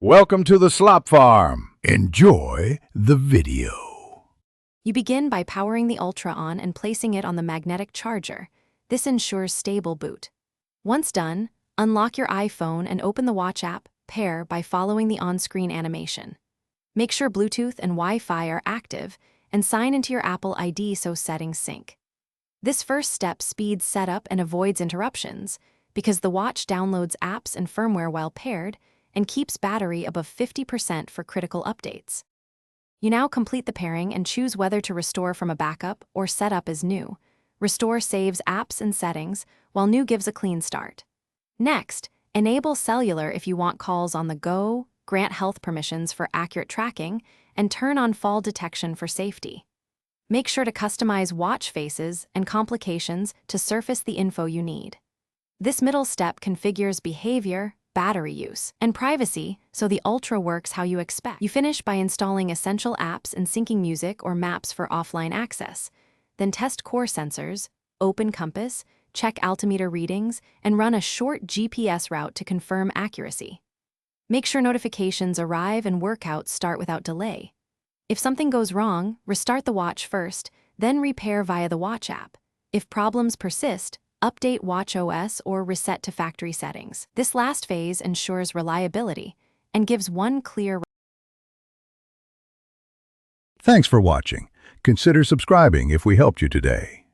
Welcome to the Slop Farm. Enjoy the video. You begin by powering the Ultra on and placing it on the magnetic charger. This ensures stable boot. Once done, unlock your iPhone and open the Watch app, Pair, by following the on-screen animation. Make sure Bluetooth and Wi-Fi are active, and sign into your Apple ID so settings sync. This first step speeds setup and avoids interruptions, because the watch downloads apps and firmware while paired and keeps battery above 50% for critical updates. You now complete the pairing and choose whether to restore from a backup or set up as new. Restore saves apps and settings, while new gives a clean start. Next, enable cellular if you want calls on the go, grant health permissions for accurate tracking, and turn on fall detection for safety. Make sure to customize watch faces and complications to surface the info you need. This middle step configures behavior, battery use, and privacy so the Ultra works how you expect. You finish by installing essential apps and syncing music or maps for offline access. Then test core sensors, open compass, check altimeter readings, and run a short GPS route to confirm accuracy. Make sure notifications arrive and workouts start without delay. If something goes wrong, restart the watch first, then repair via the Watch app. If problems persist, update watchOS or reset to factory settings. This last phase ensures reliability and gives one clear. Thanks for watching. Consider subscribing if we helped you today.